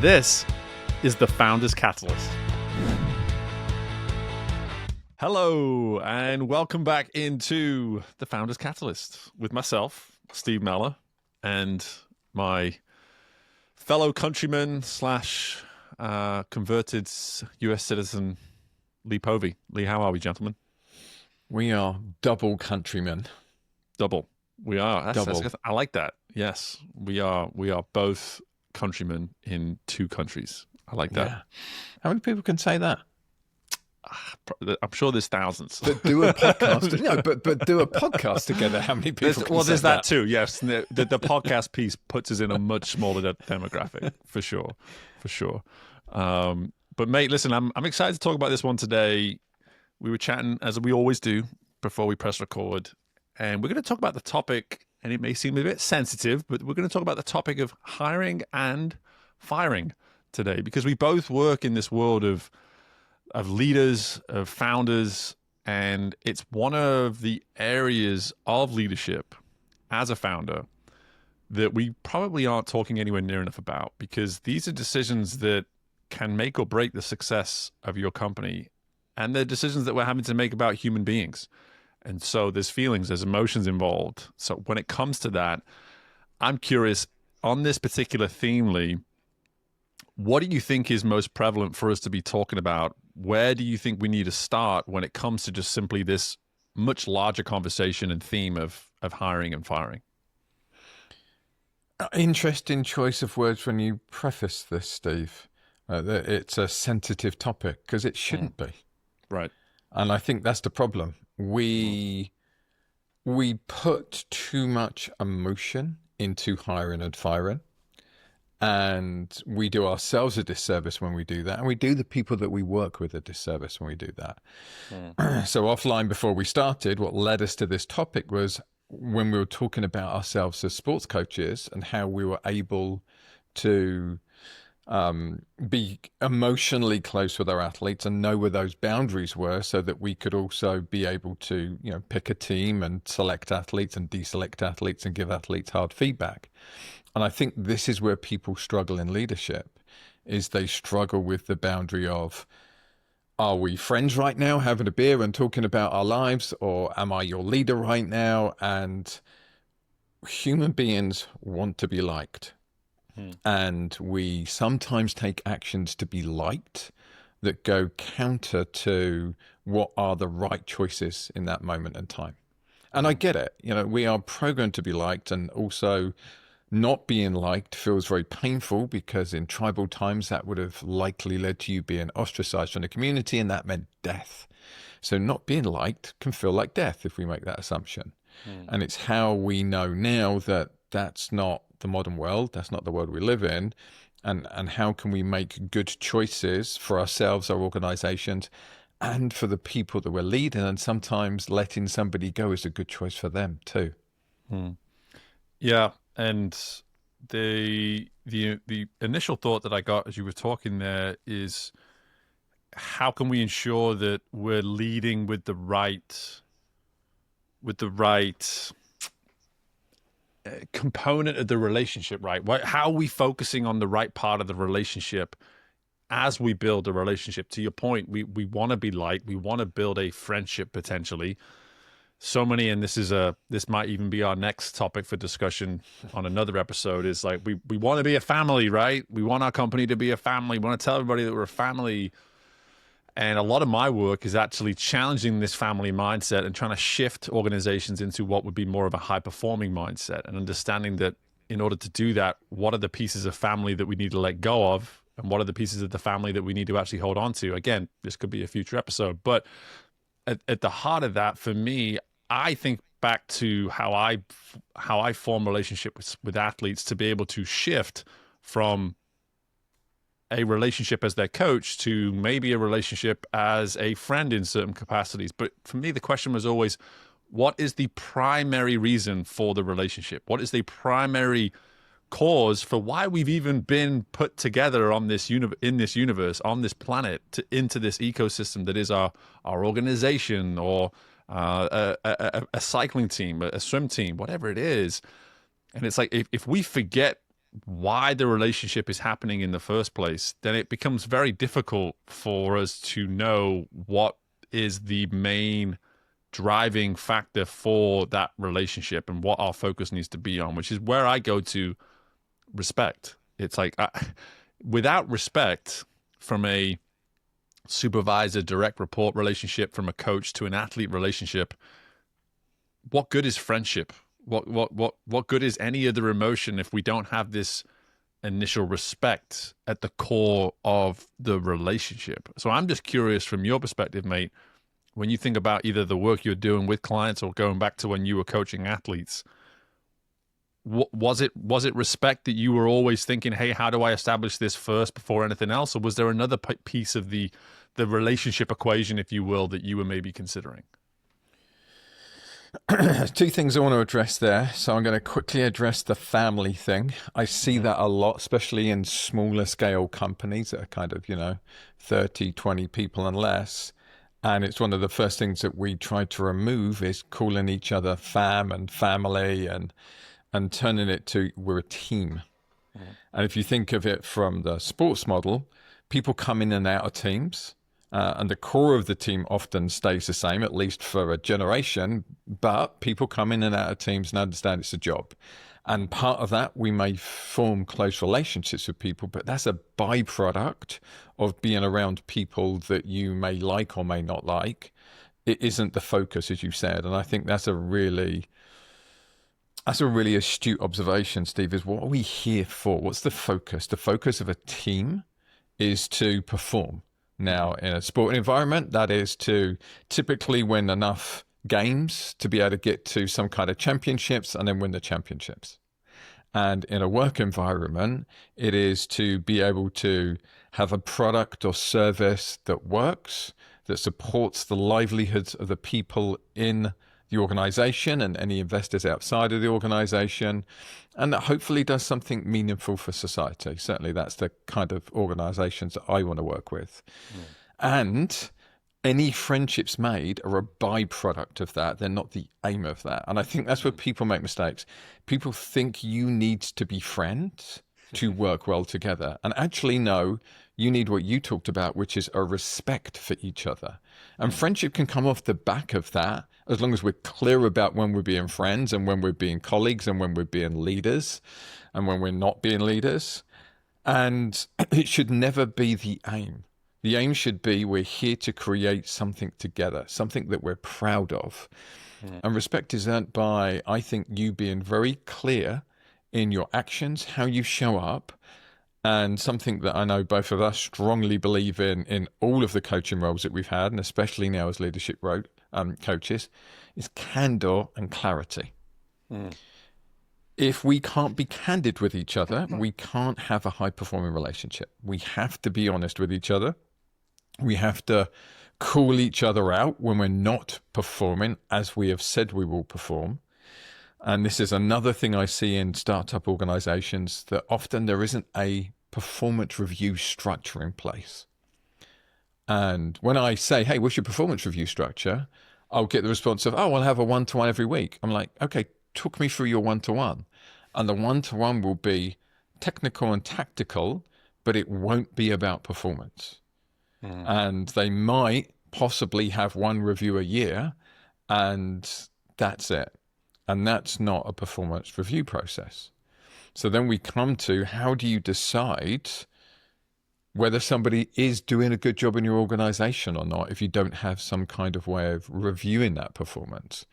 This is the Founders Catalyst. Hello, and welcome back into the Founders Catalyst with myself, Steve Meller, and my fellow countryman slash converted U.S. citizen, Lee Povey. Lee, how are we, gentlemen? We are double countrymen. Double. We are. Double. I like that. Yes, we are both countrymen in two countries. I like that. Yeah. How many people can say that? I'm sure there's thousands. But do a podcast. No, but do a podcast together. How many people can say there's that too. Yes, the podcast piece puts us in a much smaller demographic for sure. But mate, listen, I'm excited to talk about this one today. We were chatting as we always do before we press record, and we're going to talk about the topic. And it may seem a bit sensitive, but we're going to talk about the topic of hiring and firing today, because we both work in this world of leaders, of founders, and it's one of the areas of leadership as a founder that we probably aren't talking anywhere near enough about, because these are decisions that can make or break the success of your company, and they're decisions that we're having to make about human beings. And so there's feelings, there's emotions involved. So when it comes to that, I'm curious, on this particular theme, Lee, what do you think is most prevalent for us to be talking about? Where do you think we need to start when it comes to just simply this much larger conversation and theme of hiring and firing? Interesting choice of words when you preface this, Steve. It's a sensitive topic, because it shouldn't be. Right. And I think that's the problem. We put too much emotion into hiring and firing, and we do ourselves a disservice when we do that, and we do the people that we work with a disservice when we do that. So offline, before we started, what led us to this topic was when we were talking about ourselves as sports coaches and how we were able to be emotionally close with our athletes and know where those boundaries were, so that we could also be able to, pick a team and select athletes and deselect athletes and give athletes hard feedback. And I think this is where people struggle in leadership, is they struggle with the boundary of, are we friends right now having a beer and talking about our lives, or am I your leader right now? And human beings want to be liked. And we sometimes take actions to be liked that go counter to what are the right choices in that moment in time. And I get it. We are programmed to be liked, and also not being liked feels very painful, because in tribal times that would have likely led to you being ostracized from the community, and that meant death. So not being liked can feel like death if we make that assumption. And it's how we know now that that's not the modern world, that's not the world we live in, and how can we make good choices for ourselves, our organizations, and for the people that we're leading, and sometimes letting somebody go is a good choice for them too. Yeah, and the initial thought that I got as you were talking there is, how can we ensure that we're leading with the right component of the relationship, right? How are we focusing on the right part of the relationship as we build a relationship? To your point, we want to be liked. We want to build a friendship potentially. So many, and this might even be our next topic for discussion on another episode, is like we want to be a family, right? We want our company to be a family. We want to tell everybody that we're a family. And a lot of my work is actually challenging this family mindset and trying to shift organizations into what would be more of a high-performing mindset, and understanding that in order to do that, what are the pieces of family that we need to let go of, and what are the pieces of the family that we need to actually hold on to. Again, this could be a future episode, but at the heart of that, for me, I think back to how I form relationships with athletes to be able to shift from a relationship as their coach to maybe a relationship as a friend in certain capacities. But for me, the question was always, what is the primary reason for the relationship? What is the primary cause for why we've even been put together on this in this universe, on this planet, into this ecosystem that is our organization, or a cycling team, a swim team, whatever it is. And it's like, if we forget why the relationship is happening in the first place, then it becomes very difficult for us to know what is the main driving factor for that relationship and what our focus needs to be on, which is where I go to respect. It's like, without respect from a supervisor direct report relationship, from a coach to an athlete relationship, what good is friendship? What good is any other emotion if we don't have this initial respect at the core of the relationship? So I'm just curious from your perspective, mate, when you think about either the work you're doing with clients or going back to when you were coaching athletes, was it respect that you were always thinking, hey, how do I establish this first before anything else? Or was there another piece of the relationship equation, if you will, that you were maybe considering? Two things I want to address there. So I'm going to quickly address the family thing. I see that a lot, especially in smaller scale companies that are kind of, 30, 20 people and less. And it's one of the first things that we try to remove is calling each other fam and family and turning it to we're a team. And if you think of it from the sports model, people come in and out of teams. And the core of the team often stays the same, at least for a generation, but people come in and out of teams and understand it's a job. And part of that, we may form close relationships with people, but that's a byproduct of being around people that you may like or may not like. It isn't the focus, as you said. And I think that's a really astute observation, Steve, is what are we here for? What's the focus? The focus of a team is to perform. Now, in a sporting environment, that is to typically win enough games to be able to get to some kind of championships and then win the championships. And in a work environment, it is to be able to have a product or service that works, that supports the livelihoods of the people in the organization and any investors outside of the organization, and that hopefully does something meaningful for society. Certainly that's the kind of organizations that I want to work with. And any friendships made are a byproduct of that. They're not the aim of that. And I think that's where people make mistakes. People think you need to be friends to work well together. And actually, no, you need what you talked about, which is a respect for each other. And friendship can come off the back of that, as long as we're clear about when we're being friends and when we're being colleagues and when we're being leaders and when we're not being leaders. And it should never be the aim. The aim should be we're here to create something together, something that we're proud of. And respect is earned by, I think, you being very clear in your actions, how you show up. And something that I know both of us strongly believe in all of the coaching roles that we've had, and especially now as leadership coaches, is candor and clarity. If we can't be candid with each other, we can't have a high-performing relationship. We have to be honest with each other. We have to call each other out when we're not performing as we have said we will perform. And this is another thing I see in startup organizations, that often there isn't a performance review structure in place. And when I say, hey, what's your performance review structure? I'll get the response of, oh, I'll have a one-to-one every week. I'm like, okay, talk me through your one-to-one. And the one-to-one will be technical and tactical, but it won't be about performance. And they might possibly have one review a year, and that's it. And that's not a performance review process. So then we come to, how do you decide whether somebody is doing a good job in your organization or not if you don't have some kind of way of reviewing that performance?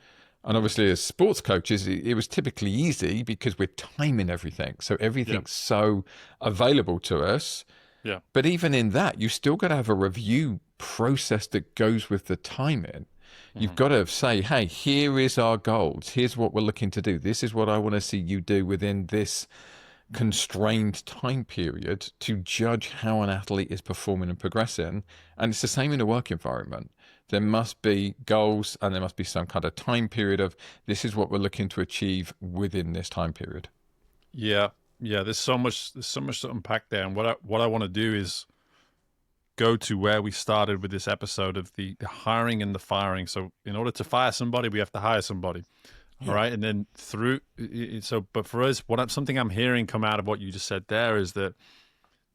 And obviously, as sports coaches, it was typically easy because we're timing everything. So everything's so available to us. Yeah. But even in that, you still got to have a review process that goes with the timing. You've got to say, hey, here is our goals. Here's what we're looking to do. This is what I want to see you do within this constrained time period to judge how an athlete is performing and progressing. And it's the same in a work environment. There must be goals and there must be some kind of time period of this is what we're looking to achieve within this time period. Yeah. There's so much to unpack there. And what I want to do is go to where we started with this episode of the hiring and the firing. So in order to fire somebody, we have to hire somebody. All right. And then but for us, something I'm hearing come out of what you just said there is that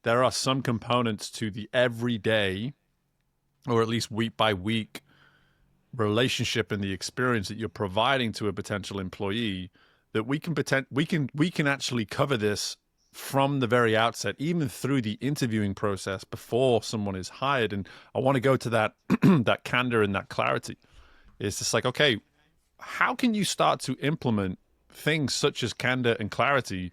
there are some components to the everyday, or at least week by week relationship and the experience that you're providing to a potential employee that we can actually cover this from the very outset, even through the interviewing process before someone is hired. And I want to go to that that candor and that clarity. It's just like, okay, how can you start to implement things such as candor and clarity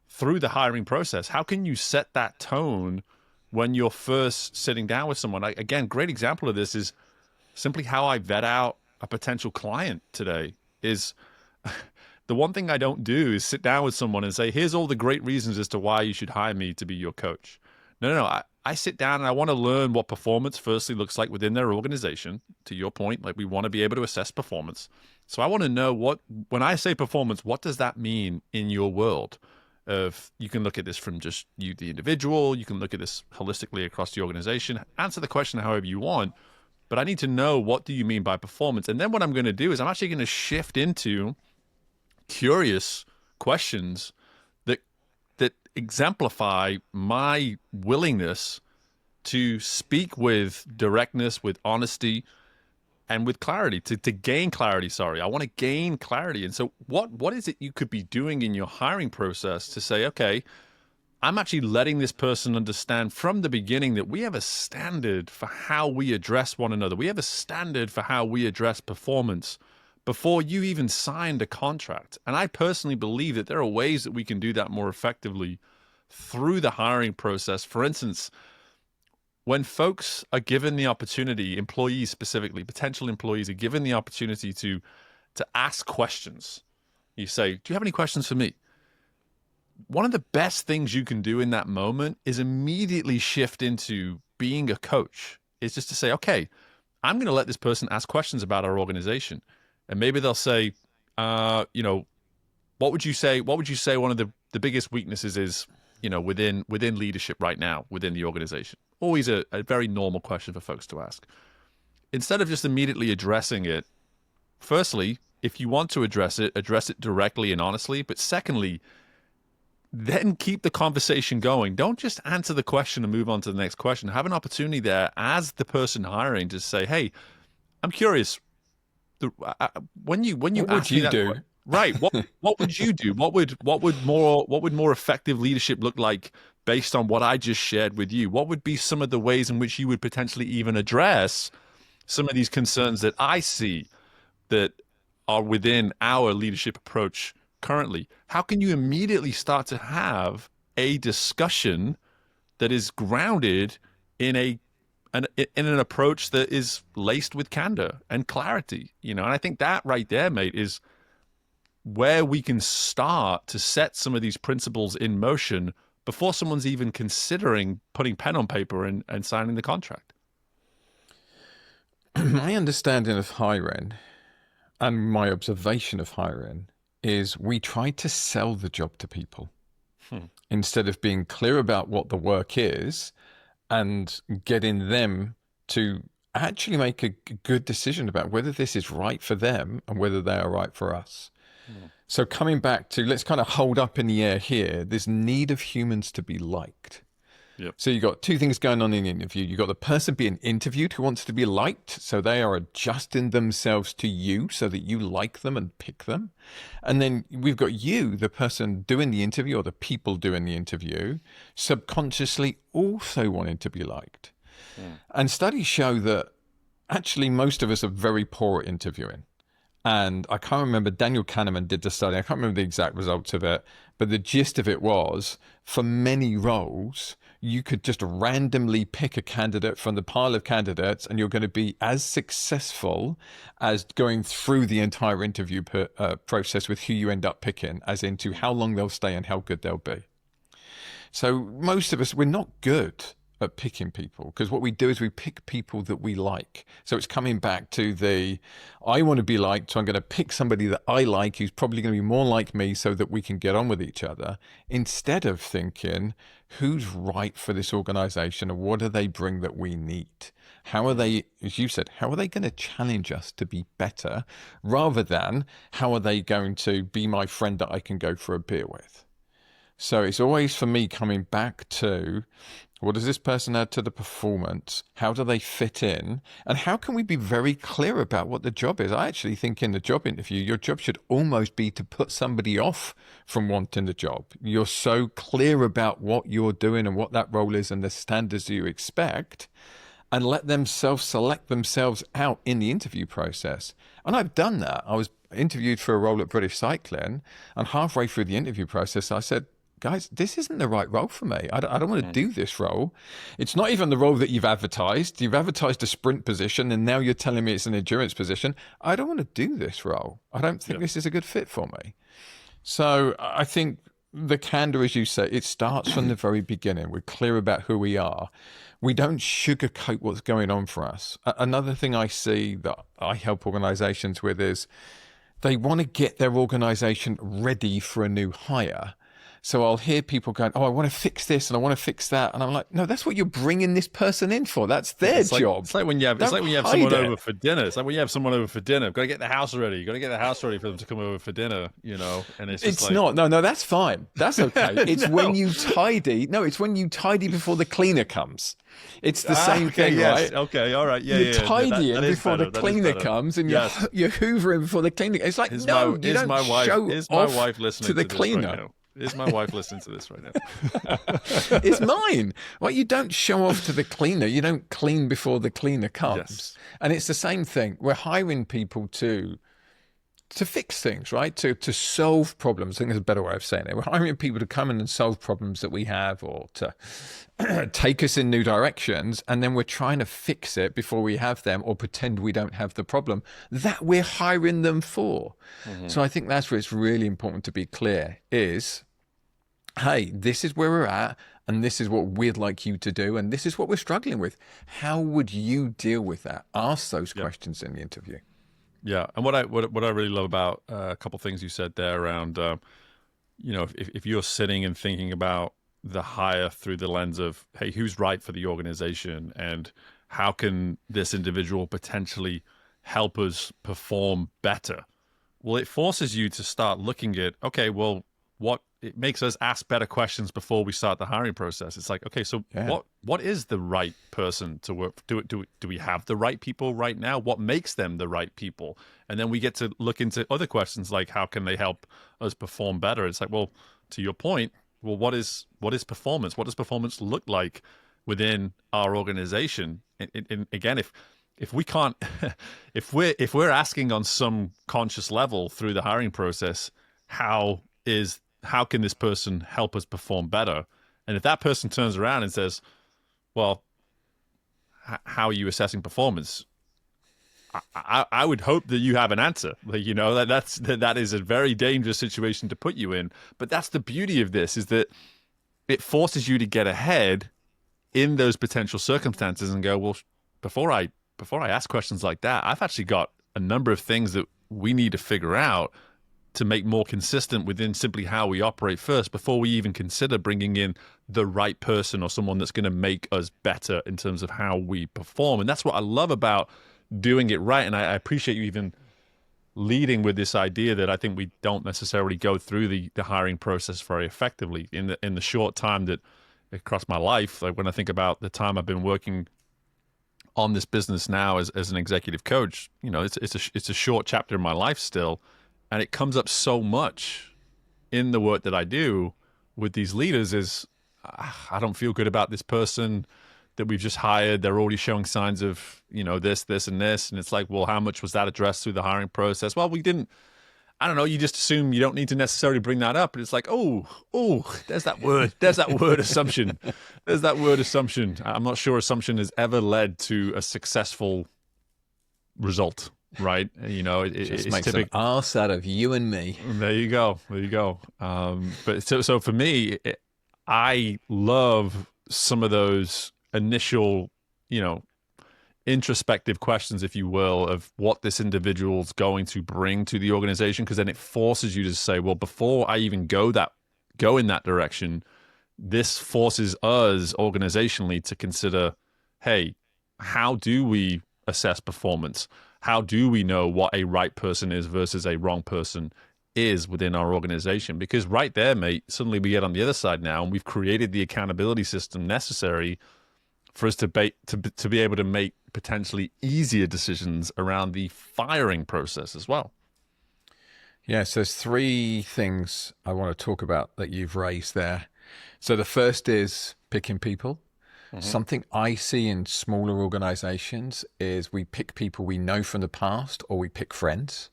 through the hiring process? How can you set that tone when you're first sitting down with someone? Again, great example of this is simply how I vet out a potential client today. Is the one thing I don't do is sit down with someone and say, here's all the great reasons as to why you should hire me to be your coach. No. I sit down and I want to learn what performance firstly looks like within their organization. To your point, like we want to be able to assess performance. So I want to know when I say performance, what does that mean in your world? You can look at this from just you, the individual. You can look at this holistically across the organization. Answer the question however you want. But I need to know, what do you mean by performance? And then what I'm going to do is I'm actually going to shift into curious questions that exemplify my willingness to speak with directness, with honesty, and with clarity, to gain clarity. Sorry, I want to gain clarity. And so what is it you could be doing in your hiring process to say, okay, I'm actually letting this person understand from the beginning that we have a standard for how we address one another. We have a standard for how we address performance before you even signed a contract. And I personally believe that there are ways that we can do that more effectively through the hiring process. For instance, when folks are given the opportunity, employees specifically, potential employees are given the opportunity to ask questions. You say, do you have any questions for me? One of the best things you can do in that moment is immediately shift into being a coach. It's just to say, okay, I'm going to let this person ask questions about our organization. And maybe they'll say, what would you say? What would you say one of the biggest weaknesses is, within leadership right now within the organization? Always a very normal question for folks to ask. Instead of just immediately addressing it, firstly, if you want to address it directly and honestly. But secondly, then keep the conversation going. Don't just answer the question and move on to the next question. Have an opportunity there as the person hiring to say, hey, I'm curious. When you ask me that, right? What would you do? What would more effective leadership look like based on what I just shared with you? What would be some of the ways in which you would potentially even address some of these concerns that I see that are within our leadership approach currently? How can you immediately start to have a discussion that is grounded in an approach that is laced with candor and clarity? And I think that right there, mate, is where we can start to set some of these principles in motion before someone's even considering putting pen on paper and signing the contract. My understanding of hiring and my observation of hiring is we try to sell the job to people instead of being clear about what the work is and getting them to actually make a good decision about whether this is right for them and whether they are right for us. So coming back to, let's kind of hold up in the air here, this need of humans to be liked. Yep. So you've got two things going on in the interview. You've got the person being interviewed who wants to be liked. So they are adjusting themselves to you so that you like them and pick them. And then we've got you, the person doing the interview, or the people doing the interview, subconsciously also wanting to be liked. And studies show that actually most of us are very poor at interviewing. And I can't remember, Daniel Kahneman did the study. I can't remember the exact results of it, but the gist of it was, for many roles, you could just randomly pick a candidate from the pile of candidates and you're going to be as successful as going through the entire interview process with who you end up picking, as into how long they'll stay and how good they'll be. So most of us, we're not good at picking people, because what we do is we pick people that we like. So it's coming back to I want to be liked, so I'm going to pick somebody that I like who's probably going to be more like me so that we can get on with each other, instead of thinking who's right for this organization and what do they bring that we need. How are they, as you said, how are they going to challenge us to be better, rather than how are they going to be my friend that I can go for a beer with? So it's always, for me, coming back to, what does this person add to the performance? How do they fit in? And how can we be very clear about what the job is? I actually think in the job interview, your job should almost be to put somebody off from wanting the job. You're so clear about what you're doing and what that role is and the standards you expect, and let them self-select themselves out in the interview process. And I've done that. I was interviewed for a role at British Cycling, and halfway through the interview process, I said, guys, this isn't the right role for me. I don't want to do this role. It's not even the role that you've advertised. You've advertised a sprint position, and now you're telling me it's an endurance position. I don't want to do this role. I don't think this is a good fit for me. So I think the candor, as you say, it starts from the very beginning. We're clear about who we are. We don't sugarcoat what's going on for us. Another thing I see that I help organizations with is they want to get their organization ready for a new hire. So I'll hear people going, oh, I want to fix this and I want to fix that. And I'm like, no, that's what you're bringing this person in for. That's their job. It's like when you have someone over for dinner. It's like when you have someone over for dinner. Got to get the house ready. Got to get the house ready for them to come over for dinner, and it's like, not. No, that's fine. That's okay. It's when you tidy. No, it's when you tidy before the cleaner comes. It's the same thing, right? Okay, all right. Yeah, you're tidying before the cleaner comes, and you're hoovering before the cleaner. It's like, you don't show off to the cleaner. Is my wife listening to this right now? It's mine. Well, you don't show off to the cleaner. You don't clean before the cleaner comes. Yes. And it's the same thing. We're hiring people to fix things, right? To solve problems. I think there's a better way of saying it. We're hiring people to come in and solve problems that we have, or to take us in new directions, and then we're trying to fix it before we have them, or pretend we don't have the problem that we're hiring them for. Mm-hmm. So I think that's where it's really important to be clear is, hey, this is where we're at, and this is what we'd like you to do, and this is what we're struggling with. How would you deal with that? Ask those questions in the interview. Yeah, and what I really love about a couple of things you said there around, if you're sitting and thinking about the hire through the lens of, hey, who's right for the organization, and how can this individual potentially help us perform better? Well, it forces you to start looking at, okay, well, it makes us ask better questions before we start the hiring process. It's like, okay, so what is the right person to work? Do we have the right people right now? What makes them the right people? And then we get to look into other questions like, how can they help us perform better? It's like, well, to your point, well, what is performance? What does performance look like within our organization? And again, if we can't, if we're asking on some conscious level through the hiring process, how can this person help us perform better? And if that person turns around and says, well, how are you assessing performance? I would hope that you have an answer. That is a very dangerous situation to put you in. But that's the beauty of this, is that it forces you to get ahead in those potential circumstances and go, well, before I ask questions like that, I've actually got a number of things that we need to figure out to make more consistent within simply how we operate first, before we even consider bringing in the right person or someone that's going to make us better in terms of how we perform. And that's what I love about doing it right. And I appreciate you even leading with this idea that I think we don't necessarily go through the hiring process very effectively. In the short time that across my life, like when I think about the time I've been working on this business now as an executive coach, it's a short chapter in my life still. And it comes up so much in the work that I do with these leaders is, I don't feel good about this person that we've just hired. They're already showing signs of, this, and this. And it's like, well, how much was that addressed through the hiring process? Well, we didn't, I don't know. You just assume you don't need to necessarily bring that up. And it's like, oh, there's that word. There's that word assumption. There's that word assumption. I'm not sure assumption has ever led to a successful result. Right, it makes an arse out of you and me. There you go. But so for me, I love some of those initial, you know, introspective questions, if you will, of what this individual's going to bring to the organization, because then it forces you to say, well, before I even go in that direction, this forces us organizationally to consider, hey, how do we assess performance? How do we know what a right person is versus a wrong person is within our organization? Because right there, mate, suddenly we get on the other side now, and we've created the accountability system necessary for us to be able to make potentially easier decisions around the firing process as well. Yes, there's three things I want to talk about that you've raised there. So the first is picking people. Something I see in smaller organizations is we pick people we know from the past, or we pick friends.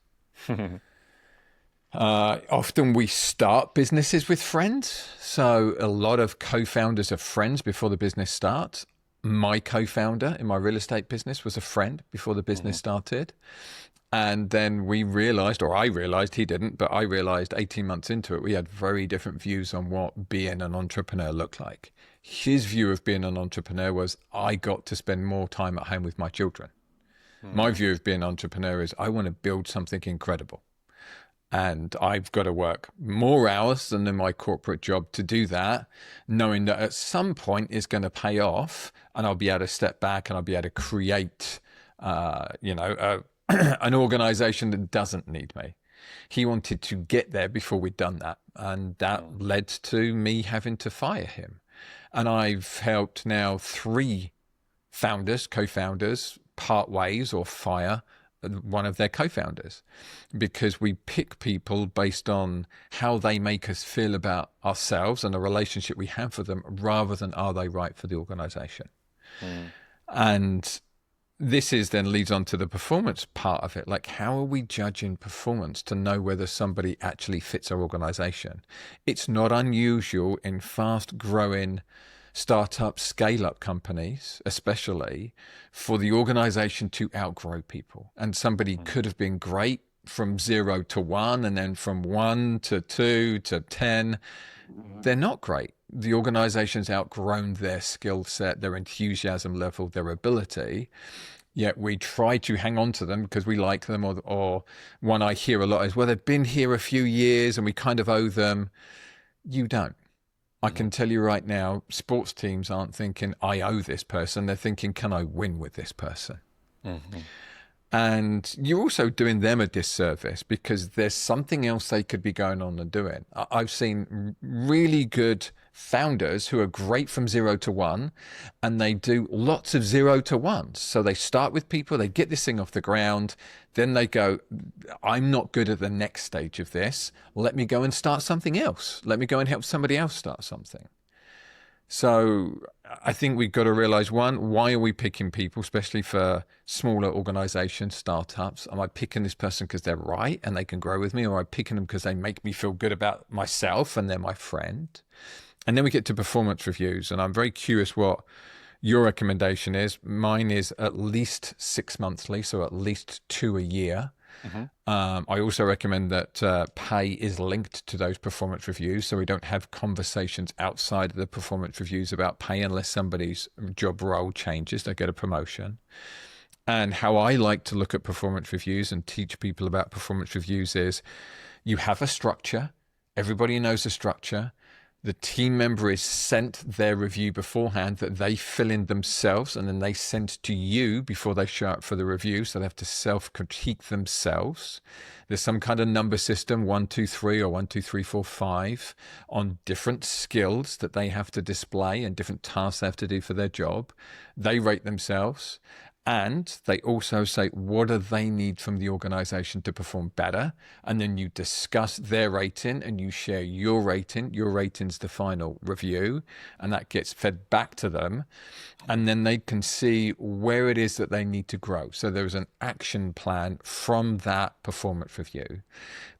Often we start businesses with friends. So a lot of co-founders are friends before the business starts. My co-founder in my real estate business was a friend before the business started. And then we realized, or I realized, he didn't, but I realized 18 months into it, we had very different views on what being an entrepreneur looked like. His view of being an entrepreneur was, I got to spend more time at home with my children. My view of being an entrepreneur is, I want to build something incredible. And I've got to work more hours than in my corporate job to do that, knowing that at some point it's going to pay off, and I'll be able to step back and I'll be able to create, an organization that doesn't need me. He wanted to get there before we'd done that. And that led to me having to fire him. And I've helped now 3 founders, co-founders, part ways or fire one of their co-founders, because we pick people based on how they make us feel about ourselves and the relationship we have for them, rather than are they right for the organization. And this then leads on to the performance part of it. Like, how are we judging performance to know whether somebody actually fits our organization? It's not unusual in fast growing startup, scale-up companies, especially, for the organization to outgrow people. And somebody could have been great from 0 to 1, and then from 1 to 2 to 10. They're not great. The organization's outgrown their skill set, their enthusiasm level, their ability. Yet we try to hang on to them because we like them, or one I hear a lot is, well, they've been here a few years and we kind of owe them. You don't. I can tell you right now, sports teams aren't thinking, I owe this person. They're thinking, can I win with this person? And you're also doing them a disservice, because there's something else they could be going on and doing. I've seen really good founders who are great from 0 to 1, and they do lots of 0 to 1s. So they start with people, they get this thing off the ground, then they go, I'm not good at the next stage of this. Let me go and start something else. Let me go and help somebody else start something. So I think we've got to realize, one, why are we picking people, especially for smaller organizations, startups? Am I picking this person because they're right and they can grow with me, or am I picking them because they make me feel good about myself and they're my friend? And then we get to performance reviews. And I'm very curious what your recommendation is. Mine is at least 6 monthly, so at least 2 a year. I also recommend that pay is linked to those performance reviews, so we don't have conversations outside of the performance reviews about pay unless somebody's job role changes, they get a promotion. And how I like to look at performance reviews and teach people about performance reviews is, you have a structure, everybody knows the structure. The team member is sent their review beforehand that they fill in themselves, and then they send to you before they show up for the review. So they have to self-critique themselves. There's some kind of number system, 1, 2, 3, or 1, 2, 3, 4, 5, on different skills that they have to display and different tasks they have to do for their job. They rate themselves. And they also say, what do they need from the organization to perform better? And then you discuss their rating and you share your rating. Your rating's the final review, and that gets fed back to them. And then they can see where it is that they need to grow. So there's an action plan from that performance review.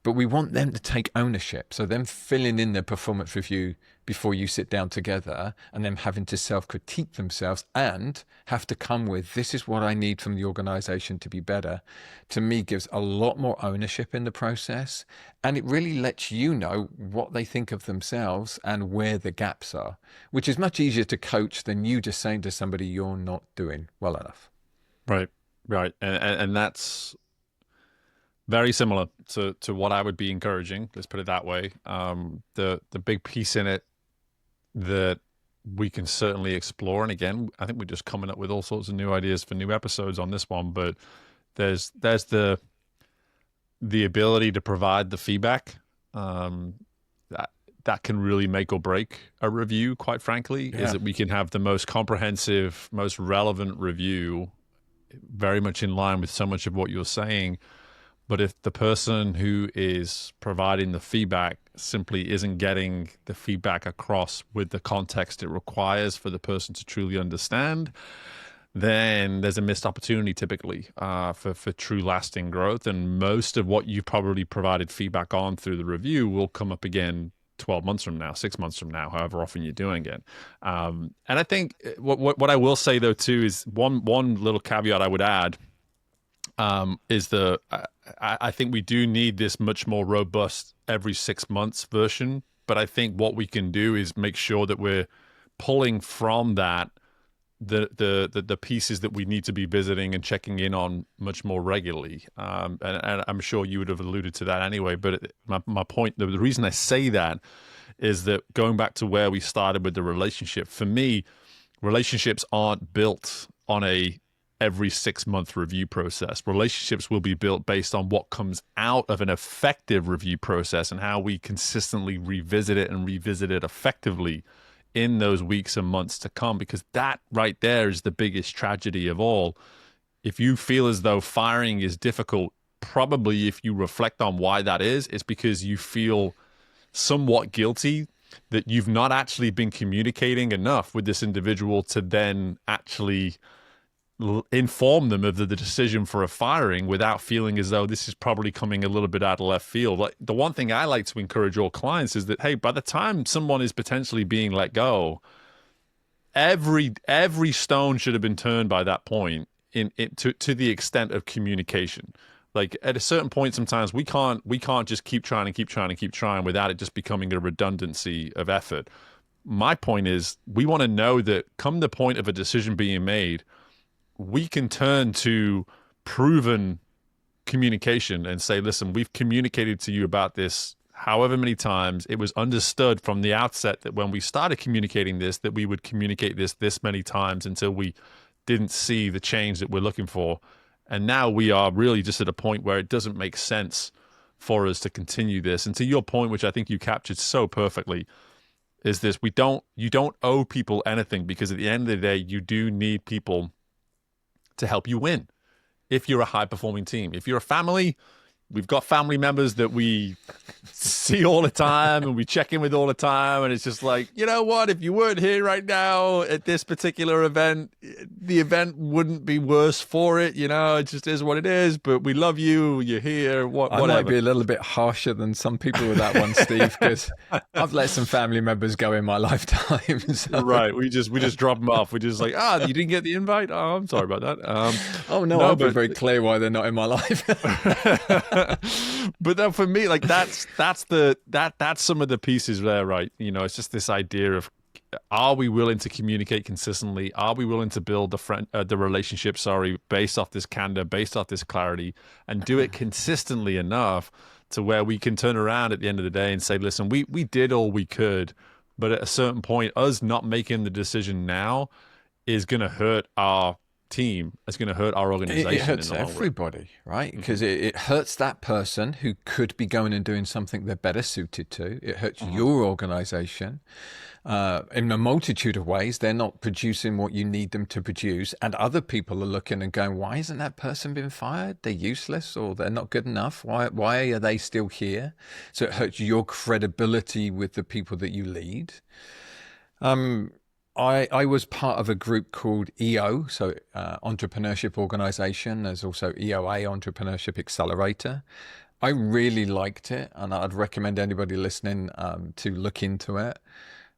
but we want them to take ownership. So them filling in their performance review before you sit down together, and them having to self-critique themselves and have to come with, this is what I need from the organization to be better, to me gives a lot more ownership in the process. And it really lets you know what they think of themselves and where the gaps are, which is much easier to coach than you just saying to somebody, you're not doing well enough. Right, right. And that's very similar to what I would be encouraging. Let's put it that way. The big piece in it that we can certainly explore, and again, I think we're just coming up with all sorts of new ideas for new episodes on this one. But there's the ability to provide the feedback that can really make or break a review. Quite frankly, is that we can have the most comprehensive, most relevant review, very much in line with so much of what you're saying. But if the person who is providing the feedback simply isn't getting the feedback across with the context it requires for the person to truly understand, then there's a missed opportunity typically for true lasting growth. And most of what you've probably provided feedback on through the review will come up again 12 months from now, 6 months from now, however often you're doing it. And I think what I will say though too is one little caveat I would add is I think we do need this much more robust every 6 months version. But I think what we can do is make sure that we're pulling from that the pieces that we need to be visiting and checking in on much more regularly. And I'm sure you would have alluded to that anyway. But my point, the reason I say that is that going back to where we started with the relationship, for me, relationships aren't built on a every 6 month review process. Relationships will be built based on what comes out of an effective review process and how we consistently revisit it and revisit it effectively in those weeks and months to come, because that right there is the biggest tragedy of all. If you feel as though firing is difficult, probably if you reflect on why that is, it's because you feel somewhat guilty that you've not actually been communicating enough with this individual to then actually inform them of the decision for a firing without feeling as though this is probably coming a little bit out of left field. Like, the one thing I like to encourage all clients is that, hey, by the time someone is potentially being let go, every stone should have been turned by that point to the extent of communication. Like, at a certain point, sometimes we can't just keep trying without it just becoming a redundancy of effort. My point is, we want to know that come the point of a decision being made, we can turn to proven communication and say, listen, we've communicated to you about this however many times. It was understood from the outset that when we started communicating this, that we would communicate this many times until we didn't see the change that we're looking for. And now we are really just at a point where it doesn't make sense for us to continue this. And to your point, which I think you captured so perfectly, is this: you don't owe people anything, because at the end of the day, you do need people to help you win. If you're a high performing team, if you're a family, we've got family members that we see all the time and we check in with all the time. And it's just like, you know what? If you weren't here right now at this particular event, the event wouldn't be worse for it. You know, it just is what it is. But we love you. You're here. Whatever. I might be a little bit harsher than some people with that one, Steve, because I've let some family members go in my lifetime. So. Right. We just drop them off. We just like, you didn't get the invite? Oh, I'm sorry about that. No, I've been very clear why they're not in my life. But then for me, like that's some of the pieces there, right? You know, it's just this idea of, are we willing to communicate consistently? Are we willing to build the relationship, based off this candor, based off this clarity, and do it consistently enough to where we can turn around at the end of the day and say, listen, we did all we could, but at a certain point, us not making the decision now is going to hurt our team. It's going to hurt our organization. It hurts everybody, right? Because it hurts that person who could be going and doing something they're better suited to. It hurts your organization in a multitude of ways. They're not producing what you need them to produce, and other people are looking and going, why isn't that person been fired? They're useless, or they're not good enough. Why are they still here? So it hurts your credibility with the people that you lead. I was part of a group called EO, so Entrepreneurship Organization. There's also EOA, Entrepreneurship Accelerator. I really liked it, and I'd recommend anybody listening to look into it.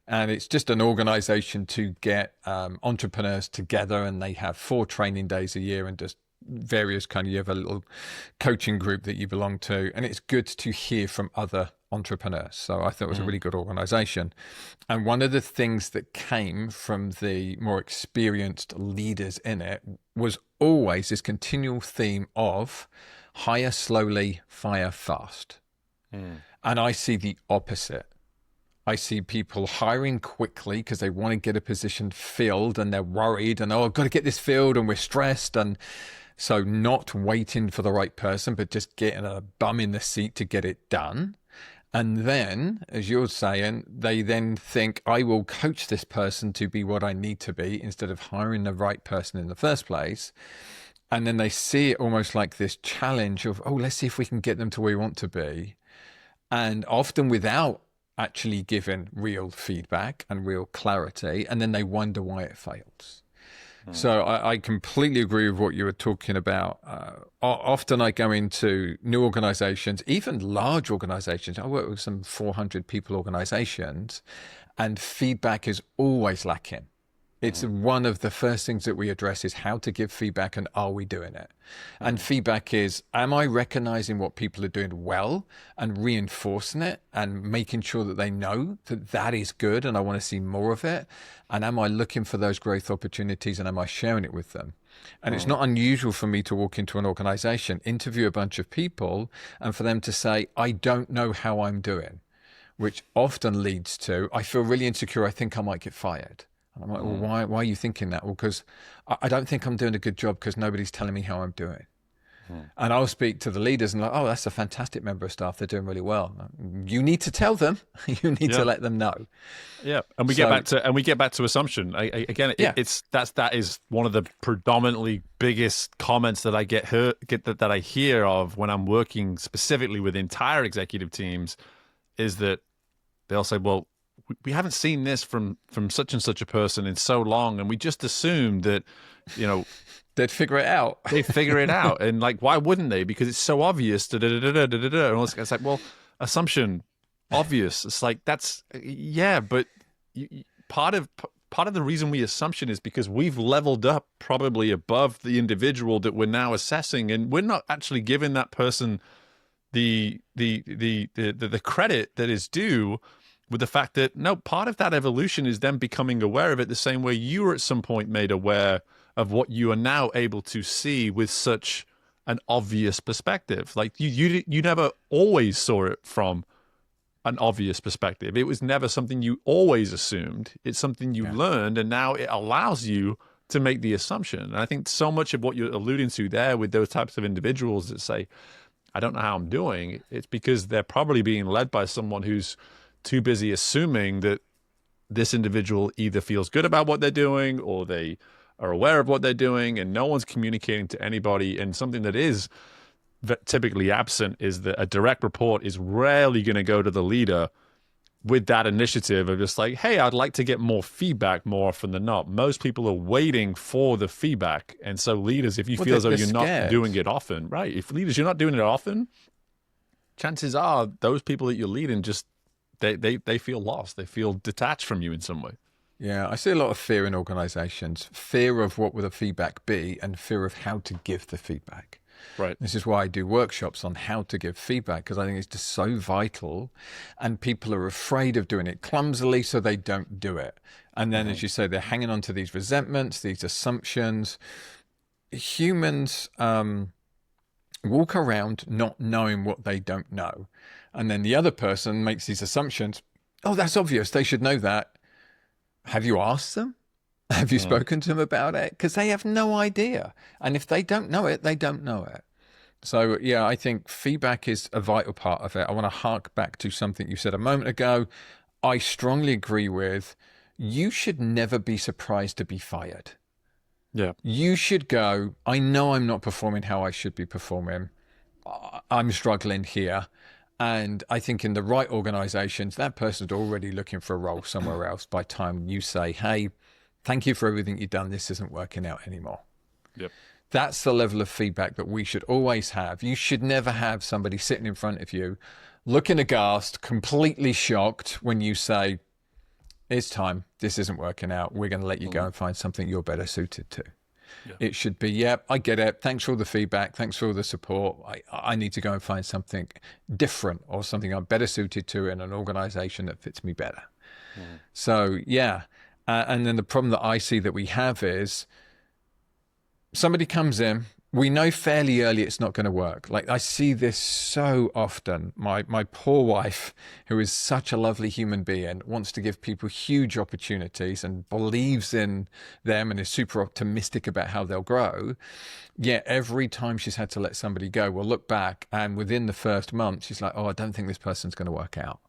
And it's just an organization to get entrepreneurs together, and they have 4 training days a year and just various kind of, you have a little coaching group that you belong to, and it's good to hear from other entrepreneurs. So I thought it was a really good organization. And one of the things that came from the more experienced leaders in it was always this continual theme of hire slowly, fire fast. And I see the opposite. I see people hiring quickly because they want to get a position filled, and they're worried and, oh, I've got to get this filled, and we're stressed. And so not waiting for the right person, but just getting a bum in the seat to get it done. And then, as you're saying, they then think, I will coach this person to be what I need to be, instead of hiring the right person in the first place. And then they see it almost like this challenge of, oh, let's see if we can get them to where we want to be. And often without actually giving real feedback and real clarity, and then they wonder why it fails. So I completely agree with what you were talking about. Often I go into new organizations, even large organizations. I work with some 400 people organizations, and feedback is always lacking. It's one of the first things that we address is how to give feedback, and are we doing it? And feedback is, am I recognizing what people are doing well and reinforcing it and making sure that they know that that is good and I want to see more of it? And am I looking for those growth opportunities, and am I sharing it with them? And it's not unusual for me to walk into an organization, interview a bunch of people, and for them to say, I don't know how I'm doing, which often leads to, I feel really insecure, I think I might get fired. And I'm like, well, why are you thinking that? Well, because I don't think I'm doing a good job because nobody's telling me how I'm doing. And I'll speak to the leaders and like, oh, that's a fantastic member of staff. They're doing really well. You need to tell them. You need to let them know. Yeah, and we get back to assumption again. That is one of the predominantly biggest comments that I that I hear of when I'm working specifically with entire executive teams, is that they'll say, well, we haven't seen this from such and such a person in so long, and we just assumed that, they'd figure it out. They figure it out, and like, why wouldn't they? Because it's so obvious. And it's like, well, assumption, obvious. It's like, that's but part of the reason we assumption is because we've leveled up probably above the individual that we're now assessing, and we're not actually giving that person the credit that is due. With the fact that, no, part of that evolution is them becoming aware of it the same way you were at some point made aware of what you are now able to see with such an obvious perspective. Like you never always saw it from an obvious perspective. It was never something you always assumed. It's something you learned, and now it allows you to make the assumption. And I think so much of what you're alluding to there with those types of individuals that say, I don't know how I'm doing, it's because they're probably being led by someone who's too busy assuming that this individual either feels good about what they're doing or they are aware of what they're doing, and no one's communicating to anybody. And something that is typically absent is that a direct report is rarely going to go to the leader with that initiative of just like, hey, I'd like to get more feedback more often than not. Most people are waiting for the feedback. And so leaders, if you feel as though you're not doing it often, right? If leaders, you're not doing it often, chances are those people that you're leading just, they feel lost. They feel detached from you in some way. Yeah, I see a lot of fear in organizations. Fear of what will the feedback be, and fear of how to give the feedback. Right. This is why I do workshops on how to give feedback, because I think it's just so vital, and people are afraid of doing it clumsily, so they don't do it. And then, as you say, they're hanging on to these resentments, these assumptions. Humans walk around not knowing what they don't know. And then the other person makes these assumptions. Oh, that's obvious. They should know that. Have you asked them? Have you spoken to them about it? Because they have no idea. And if they don't know it, they don't know it. So, yeah, I think feedback is a vital part of it. I want to hark back to something you said a moment ago. I strongly agree with, you should never be surprised to be fired. Yeah. You should go, I know I'm not performing how I should be performing. I'm struggling here. And I think in the right organizations, that person's already looking for a role somewhere else by the time you say, hey, thank you for everything you've done. This isn't working out anymore. Yep. That's the level of feedback that we should always have. You should never have somebody sitting in front of you, looking aghast, completely shocked when you say, it's time, this isn't working out, we're going to let you go and find something you're better suited to. Yeah. It should be, yeah, I get it. Thanks for all the feedback. Thanks for all the support. I need to go and find something different or something I'm better suited to in an organization that fits me better. So, yeah. And then the problem that I see that we have is somebody comes in, we know fairly early it's not going to work. Like I see this so often. My poor wife, who is such a lovely human being, wants to give people huge opportunities and believes in them and is super optimistic about how they'll grow. Yet every time she's had to let somebody go, we'll look back and within the first month, she's like, oh, I don't think this person's going to work out.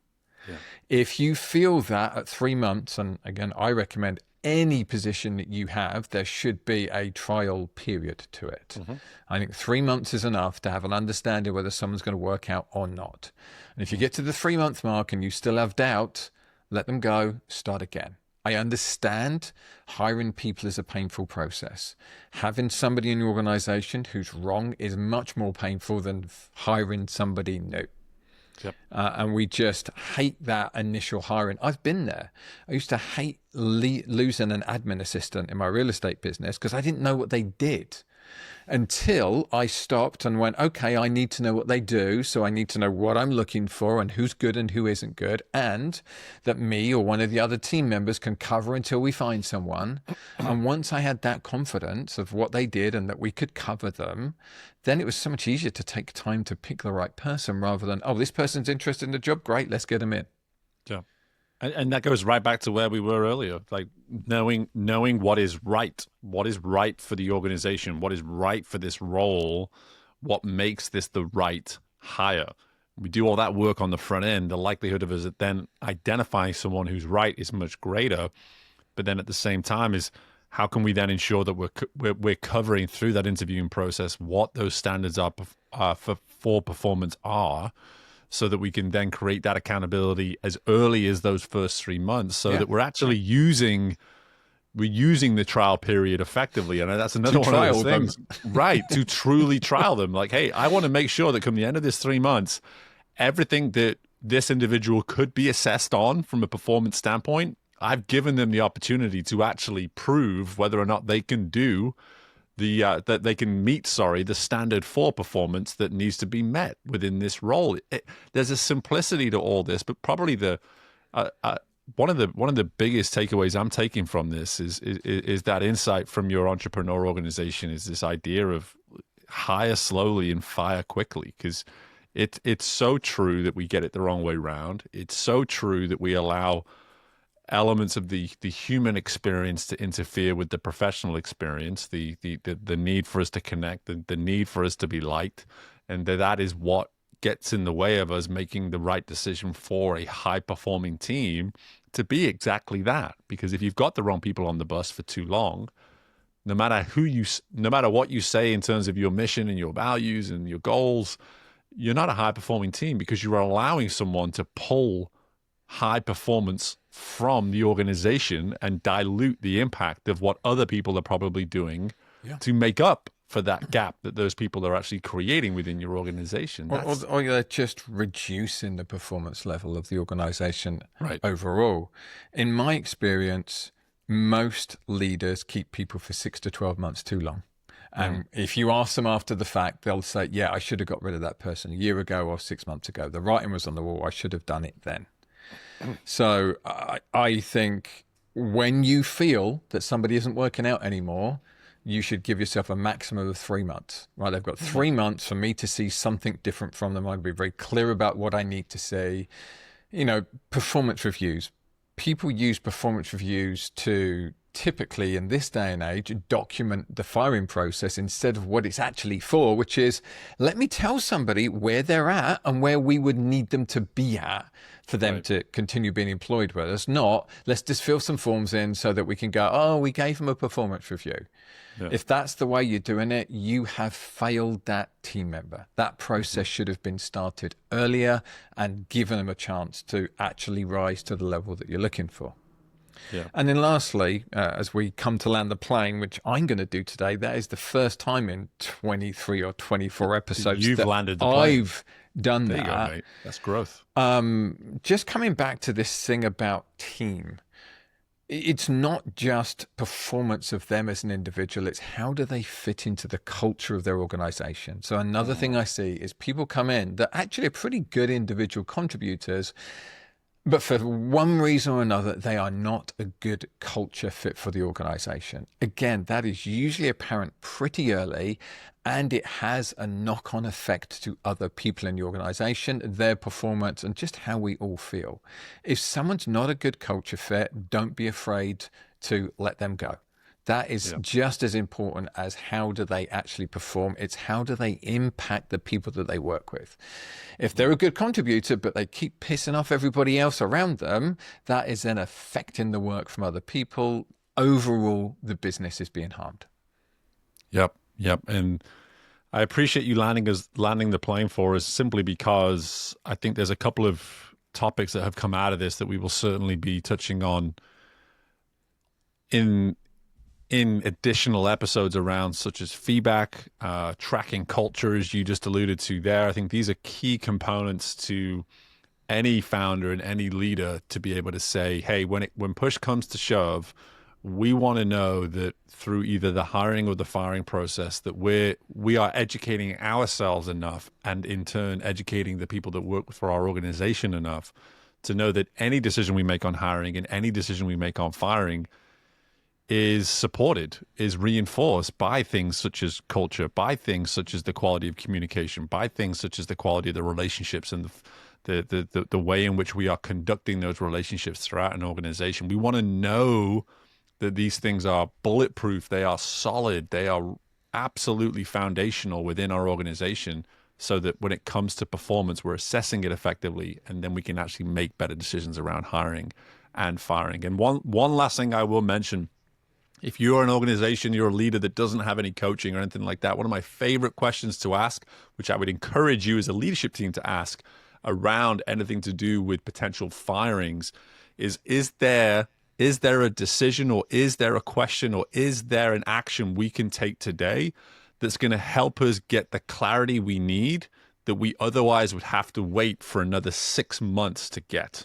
Yeah. If you feel that at 3 months, and again, I recommend any position that you have, there should be a trial period to it. I think 3 months is enough to have an understanding whether someone's going to work out or not. And if you get to the 3 month mark and you still have doubt, let them go, start again. I understand hiring people is a painful process. Having somebody in your organization who's wrong is much more painful than hiring somebody new. Yep. And we just hate that initial hiring. I've been there. I used to hate losing an admin assistant in my real estate business because I didn't know what they did until I stopped and went, okay, I need to know what they do. So I need to know what I'm looking for and who's good and who isn't good. And that me or one of the other team members can cover until we find someone. And once I had that confidence of what they did and that we could cover them, then it was so much easier to take time to pick the right person rather than, oh, this person's interested in the job. Great, let's get them in. Yeah. And that goes right back to where we were earlier, like knowing what is right for the organization, what is right for this role, what makes this the right hire. We do all that work on the front end. The likelihood of us then identifying someone who's right is much greater. But then at the same time is how can we then ensure that we're covering through that interviewing process what those standards are for performance are, so that we can then create that accountability as early as those first 3 months, so that we're actually using the trial period effectively. And that's another one of those things, right? To truly trial them. Like, hey, I want to make sure that come the end of this 3 months, everything that this individual could be assessed on from a performance standpoint, I've given them the opportunity to actually prove whether or not they can do that they can meet, the standard for performance that needs to be met within this role. There's a simplicity to all this, but probably one of the biggest takeaways I'm taking from this is that insight from your entrepreneur organization is this idea of hire slowly and fire quickly, because it's so true that we get it the wrong way around. It's so true that we allow elements of the human experience to interfere with the professional experience, the need for us to connect, the need for us to be liked, and that is what gets in the way of us making the right decision for a high-performing team to be exactly that. Because if you've got the wrong people on the bus for too long, no matter what you say in terms of your mission and your values and your goals, you're not a high-performing team, because you're allowing someone to pull high performance from the organization and dilute the impact of what other people are probably doing to make up for that gap that those people are actually creating within your organization. Or they're just reducing the performance level of the organization overall. In my experience, most leaders keep people for 6 to 12 months too long. And if you ask them after the fact, they'll say, yeah, I should have got rid of that person a year ago or 6 months ago. The writing was on the wall. I should have done it then. So I think when you feel that somebody isn't working out anymore, you should give yourself a maximum of 3 months, right? They've got 3 months for me to see something different from them. I'd be very clear about what I need to see. Performance reviews. People use performance reviews to typically, in this day and age, document the firing process instead of what it's actually for, which is, let me tell somebody where they're at and where we would need them to be at for them to continue being employed with us. Not, let's just fill some forms in so that we can go, oh, we gave them a performance review. Yeah. If that's the way you're doing it, you have failed that team member. That process should have been started earlier and given them a chance to actually rise to the level that you're looking for. Yeah. And then lastly, as we come to land the plane, which I'm going to do today, that is the first time in 23 or 24 episodes You've that landed the plane. I've done There that. you go, mate. That's growth. Just coming back to this thing about team. It's not just performance of them as an individual, it's how do they fit into the culture of their organization. So another thing I see is people come in that actually are pretty good individual contributors, but for one reason or another, they are not a good culture fit for the organization. Again, that is usually apparent pretty early, and it has a knock-on effect to other people in the organization, their performance, and just how we all feel. If someone's not a good culture fit, don't be afraid to let them go. That is just as important as how do they actually perform. It's how do they impact the people that they work with. If they're a good contributor, but they keep pissing off everybody else around them, that is then affecting the work from other people. Overall, the business is being harmed. Yep. And I appreciate you landing the plane for us, simply because I think there's a couple of topics that have come out of this that we will certainly be touching on in additional episodes around, such as feedback, tracking culture, as you just alluded to there. I think these are key components to any founder and any leader to be able to say, hey, when push comes to shove, we want to know that through either the hiring or the firing process that we are educating ourselves enough, and in turn educating the people that work for our organization enough to know that any decision we make on hiring and any decision we make on firing is supported, is reinforced by things such as culture, by things such as the quality of communication, by things such as the quality of the relationships and the way in which we are conducting those relationships throughout an organization. We want to know that these things are bulletproof, they are solid, they are absolutely foundational within our organization, so that when it comes to performance, we're assessing it effectively, and then we can actually make better decisions around hiring and firing. And one last thing I will mention, if you're an organization, you're a leader that doesn't have any coaching or anything like that, one of my favorite questions to ask, which I would encourage you as a leadership team to ask around anything to do with potential firings, is there a decision, or is there a question, or is there an action we can take today that's going to help us get the clarity we need that we otherwise would have to wait for another 6 months to get?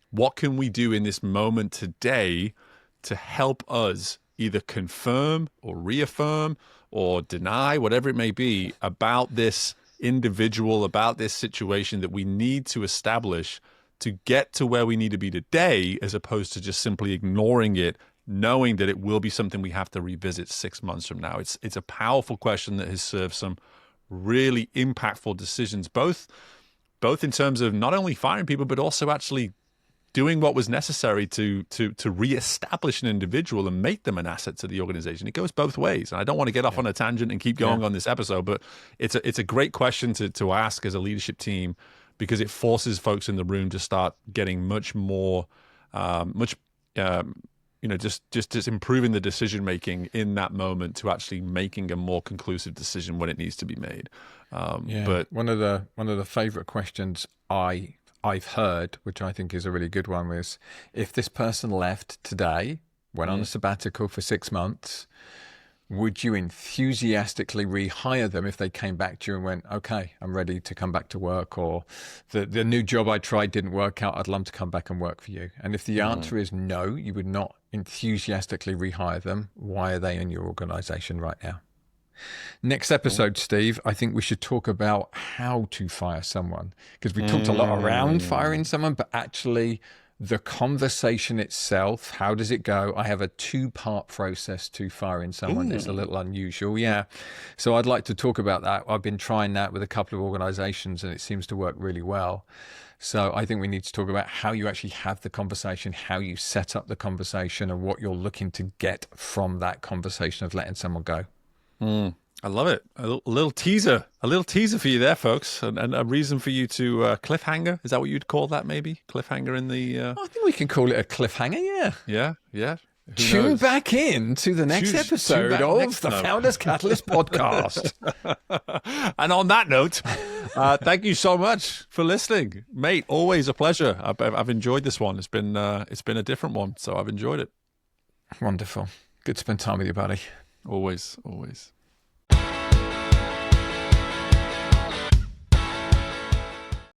What can we do in this moment today to help us either confirm or reaffirm or deny, whatever it may be, about this individual, about this situation that we need to establish to get to where we need to be today, as opposed to just simply ignoring it, knowing that it will be something we have to revisit 6 months from now? It's a powerful question that has served some really impactful decisions, both in terms of not only firing people, but also actually doing what was necessary to reestablish an individual and make them an asset to the organization. It goes both ways. And I don't want to get off on a tangent and keep going on this episode, but it's a great question to ask as a leadership team, because it forces folks in the room to start getting much more, just improving the decision making in that moment to actually making a more conclusive decision when it needs to be made. But one of the favorite questions I've heard, which I think is a really good one, was if this person left today, went on a sabbatical for 6 months, would you enthusiastically rehire them if they came back to you and went, okay, I'm ready to come back to work, or the new job I tried didn't work out, I'd love to come back and work for you? And if the answer is no, you would not enthusiastically rehire them, why are they in your organization right now? Next episode, Steve, I think we should talk about how to fire someone, because we talked a lot around firing someone, but actually the conversation itself, how does it go? I have a 2-part process to firing someone. It's a little unusual. Yeah. So I'd like to talk about that. I've been trying that with a couple of organizations and it seems to work really well. So I think we need to talk about how you actually have the conversation, how you set up the conversation, and what you're looking to get from that conversation of letting someone go. I love it. A little teaser for you there, folks, and a reason for you to cliffhanger. Is that what you'd call that? Maybe cliffhanger in the. I think we can call it a cliffhanger. Yeah. Yeah. Tune back in to the next episode of the Founders Catalyst podcast. And on that note, Thank you so much for listening, mate. Always a pleasure. I've enjoyed this one. It's been a different one, so I've enjoyed it. Wonderful. Good to spend time with you, buddy. Always, always.